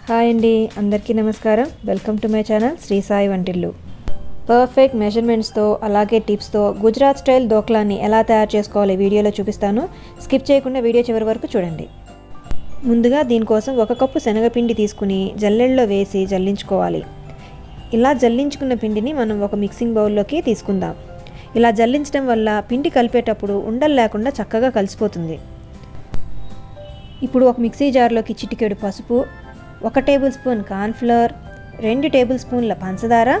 Hi అండి, అందరికీ నమస్కారం. Welcome to my channel Sri Sai Vantillu. Perfect మెజర్మెంట్స్తో అలాగే టిప్స్తో గుజరాత్ స్టైల్ ధోక్లాని ఎలా తయారు చేసుకోవాలి వీడియోలో చూపిస్తాను. స్కిప్ చేయకుండా వీడియో చివరి వరకు చూడండి. ముందుగా దీనికోసం 1 కప్పు శనగపిండి తీసుకుని జల్లెడలో వేసి జల్లించుకోవాలి. ఇలా జల్లించుకున్న పిండిని మనం ఒక మిక్సింగ్ బౌల్లోకి తీసుకుందాం. ఇలా జల్లించడం వల్ల పిండి కలిపేటప్పుడు ఉండలు లేకుండా చక్కగా కలిసిపోతుంది. ఇప్పుడు ఒక మిక్సీ జార్లోకి చిటికెడు పసుపు, 1 టేబుల్ స్పూన్ కార్న్ఫ్లవర్, 2 టేబుల్ స్పూన్ల పంచదార,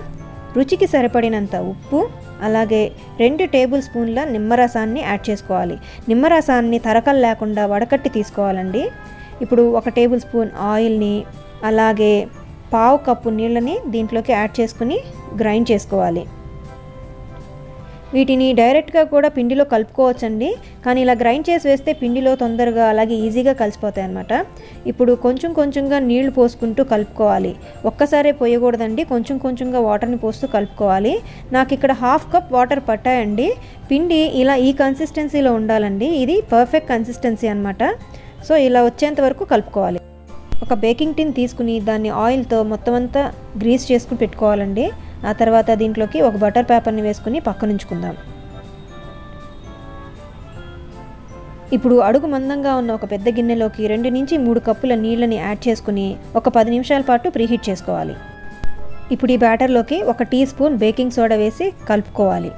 రుచికి సరిపడినంత ఉప్పు, అలాగే 2 టేబుల్ స్పూన్ల నిమ్మరసాన్ని యాడ్ చేసుకోవాలి. నిమ్మరసాన్ని తరకలు లేకుండా వడకట్టి తీసుకోవాలండి. ఇప్పుడు 1 టేబుల్ స్పూన్ ఆయిల్ని అలాగే 1/2 కప్పు నీళ్ళని దీంట్లోకి యాడ్ చేసుకుని గ్రైండ్ చేసుకోవాలి. వీటిని డైరెక్ట్గా కూడా పిండిలో కలుపుకోవచ్చండి, కానీ ఇలా గ్రైండ్ చేసి వేస్తే పిండిలో తొందరగా అలాగే ఈజీగా కలిసిపోతాయి అన్నమాట. ఇప్పుడు కొంచెం కొంచెంగా నీళ్లు పోసుకుంటూ కలుపుకోవాలి. ఒక్కసారే పోయకూడదండి, కొంచెం కొంచెంగా వాటర్ని పోస్తూ కలుపుకోవాలి. నాకు ఇక్కడ 1/2 కప్ వాటర్ పట్టాయండి. పిండి ఇలా ఈ కన్సిస్టెన్సీలో ఉండాలండి. ఇది పర్ఫెక్ట్ కన్సిస్టెన్సీ అన్నమాట. సో ఇలా వచ్చేంత వరకు కలుపుకోవాలి. ఒక బేకింగ్ టిన్ తీసుకుని దాన్ని ఆయిల్తో మొత్తం అంతా గ్రీస్ చేసుకుని పెట్టుకోవాలండి. ఆ తర్వాత దీంట్లోకి ఒక బటర్ పేపర్ని వేసుకుని పక్కనుంచుకుందాం. ఇప్పుడు అడుగు మందంగా ఉన్న ఒక పెద్ద గిన్నెలోకి 2 నుంచి 3 కప్పుల నీళ్ళని యాడ్ చేసుకుని ఒక 10 నిమిషాల పాటు ప్రీహీట్ చేసుకోవాలి. ఇప్పుడు ఈ బ్యాటర్లోకి 1 టీ స్పూన్ బేకింగ్ సోడా వేసి కలుపుకోవాలి.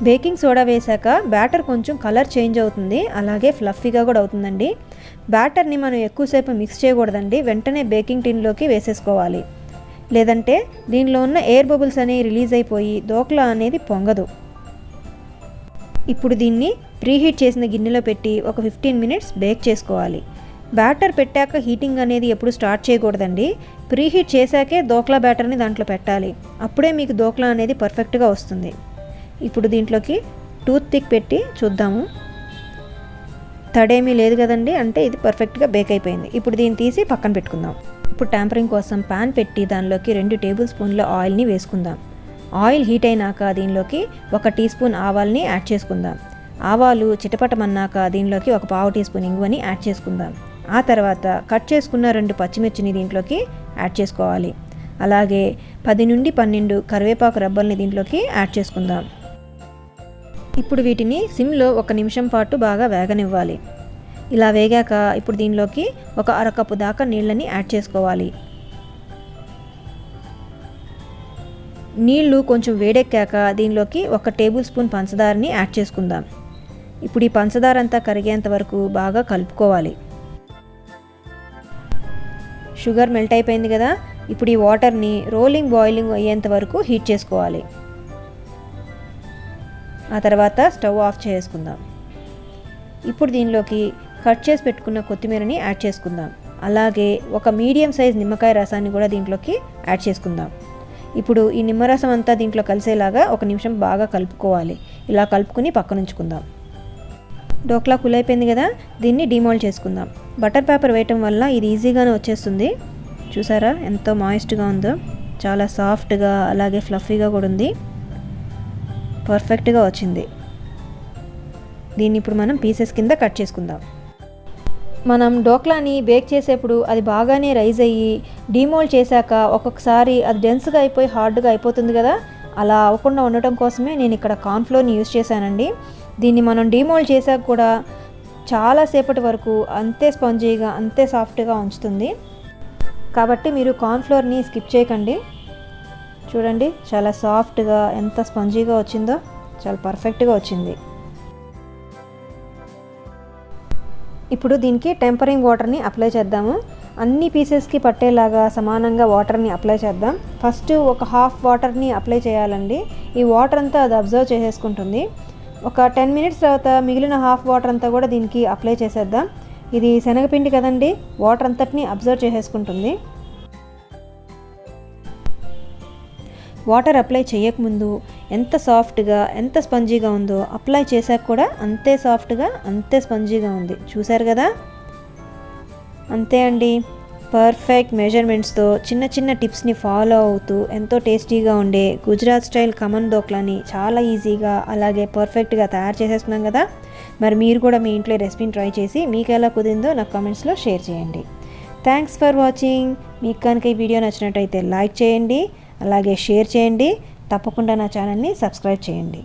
బేకింగ్ సోడా వేశాక బ్యాటర్ కొంచెం కలర్ చేంజ్ అవుతుంది, అలాగే ఫ్లఫీగా కూడా అవుతుందండి. బ్యాటర్ని మనం ఎక్కువసేపు మిక్స్ చేయకూడదండి, వెంటనే బేకింగ్ టిన్లోకి వేసేసుకోవాలి. లేదంటే దీనిలో ఉన్న ఎయిర్ బబుల్స్ అనేవి రిలీజ్ అయిపోయి ధోక్లా అనేది పొంగదు. ఇప్పుడు దీన్ని ప్రీహీట్ చేసిన గిన్నెలో పెట్టి ఒక 15 మినిట్స్ బేక్ చేసుకోవాలి. బ్యాటర్ పెట్టాక హీటింగ్ అనేది ఎప్పుడు స్టార్ట్ చేయకూడదండి. ప్రీహీట్ చేశాకే ధోక్లా బ్యాటర్ని దాంట్లో పెట్టాలి. అప్పుడే మీకు ధోక్లా అనేది పర్ఫెక్ట్గా వస్తుంది. ఇప్పుడు దీంట్లోకి టూత్ పిక్ పెట్టి చూద్దాము. తడేమీ లేదు కదండి, అంటే ఇది పర్ఫెక్ట్గా బేక్ అయిపోయింది. ఇప్పుడు దీన్ని తీసి పక్కన పెట్టుకుందాం. ఇప్పుడు ట్యాంపరింగ్ కోసం ప్యాన్ పెట్టి దానిలోకి 2 టేబుల్ స్పూన్ల ఆయిల్ని వేసుకుందాం. ఆయిల్ హీట్ అయినాక దీనిలోకి 1 టీ స్పూన్ ఆవాల్ని యాడ్ చేసుకుందాం. ఆవాలు చిటపటమన్నాక దీనిలోకి 1/4 టీ స్పూన్ ఇంగువని యాడ్ చేసుకుందాం. ఆ తర్వాత కట్ చేసుకున్న 2 పచ్చిమిర్చిని దీంట్లోకి యాడ్ చేసుకోవాలి. అలాగే 10 నుండి 12 కరివేపాకు రబ్బల్ని దీంట్లోకి యాడ్ చేసుకుందాం. ఇప్పుడు వీటిని సిమ్లో 1 నిమిషం పాటు బాగా వేగనివ్వాలి. ఇలా వేగాక ఇప్పుడు దీనిలోకి ఒక 1/2 కప్పు దాకా నీళ్ళని యాడ్ చేసుకోవాలి. నీళ్లు కొంచెం వేడెక్కాక దీనిలోకి 1 టేబుల్ స్పూన్ పంచదారని యాడ్ చేసుకుందాం. ఇప్పుడు ఈ పంచదార అంతా కరిగేంత వరకు బాగా కలుపుకోవాలి. షుగర్ మెల్ట్ అయిపోయింది కదా. ఇప్పుడు ఈ వాటర్ని బాయిలింగ్ అయ్యేంత వరకు హీట్ చేసుకోవాలి. ఆ తర్వాత స్టవ్ ఆఫ్ చేసుకుందాం. ఇప్పుడు దీనిలోకి కట్ చేసి పెట్టుకున్న కొత్తిమీరని యాడ్ చేసుకుందాం. అలాగే ఒక మీడియం సైజ్ నిమ్మకాయ రసాన్ని కూడా దీంట్లోకి యాడ్ చేసుకుందాం. ఇప్పుడు ఈ నిమ్మరసం అంతా దీంట్లో కలిసేలాగా 1 నిమిషం బాగా కలుపుకోవాలి. ఇలా కలుపుకుని పక్కనుంచుకుందాం. ధోక్లా కూల్ అయిపోయింది కదా, దీన్ని డిమోల్డ్ చేసుకుందాం. బటర్ పేపర్ వేయటం వల్ల ఇది ఈజీగానే వచ్చేస్తుంది. చూసారా ఎంతో మాయిస్ట్గా ఉందో, చాలా సాఫ్ట్గా అలాగే ఫ్లఫీగా కూడా ఉంది. పర్ఫెక్ట్గా వచ్చింది. దీన్ని ఇప్పుడు మనం పీసెస్ కింద కట్ చేసుకుందాం. మనం ధోక్లాని బేక్ చేసేప్పుడు అది బాగానే రైజ్ అయ్యి డిమోల్డ్ చేశాక ఒక్కొక్కసారి అది డెన్స్గా అయిపోయి హార్డ్గా అయిపోతుంది కదా, అలా అవ్వకుండా ఉండటం కోసమే నేను ఇక్కడ కార్న్ఫ్లోర్ని యూజ్ చేశానండి. దీన్ని మనం డిమోల్డ్ చేశాక కూడా చాలాసేపటి వరకు అంతే స్పాంజీగా అంతే సాఫ్ట్గా ఉంచుతుంది. కాబట్టి మీరు కార్న్ఫ్లోర్ని స్కిప్ చేయకండి. చూడండి చాలా సాఫ్ట్గా ఎంత స్పాంజీగా వచ్చిందో, చాలా పర్ఫెక్ట్గా వచ్చింది. ఇప్పుడు దీనికి టెంపరింగ్ వాటర్ని అప్లై చేద్దాము. అన్ని పీసెస్కి పట్టేలాగా సమానంగా వాటర్ని అప్లై చేద్దాం. ఫస్ట్ ఒక 1/2 వాటర్ని అప్లై చేయాలండి. ఈ వాటర్ అంతా అది అబ్జర్వ్ చేసేసుకుంటుంది. ఒక 10 మినిట్స్ తర్వాత మిగిలిన 1/2 వాటర్ అంతా కూడా దీనికి అప్లై చేసేద్దాం. ఇది శనగపిండి కదండి, వాటర్ అంతటిని అబ్జర్వ్ చేసేసుకుంటుంది. వాటర్ అప్లై చేయకముందు ఎంత సాఫ్ట్గా ఎంత స్పంజీగా ఉందో, అప్లై చేశాక కూడా అంతే సాఫ్ట్గా అంతే స్పంజీగా ఉంది. చూసారు కదా, అంతే అండి. పర్ఫెక్ట్ మెజర్మెంట్స్తో చిన్న చిన్న టిప్స్ని ఫాలో అవుతూ ఎంతో టేస్టీగా ఉండే గుజరాత్ స్టైల్ ఖమన్ ధోక్లాని చాలా ఈజీగా అలాగే పర్ఫెక్ట్గా తయారు చేసేస్తున్నాం కదా. మరి మీరు కూడా మీ ఇంట్లో రెసిపీని ట్రై చేసి మీకు ఎలా కుదిరిందో నాకు కామెంట్స్లో షేర్ చేయండి. Thanks for watching. మీకు కనుక ఈ వీడియో నచ్చినట్టయితే లైక్ చేయండి, అలాగే షేర్ చేయండి. తప్పకుండా నా ఛానల్ని సబ్స్క్రైబ్ చేయండి.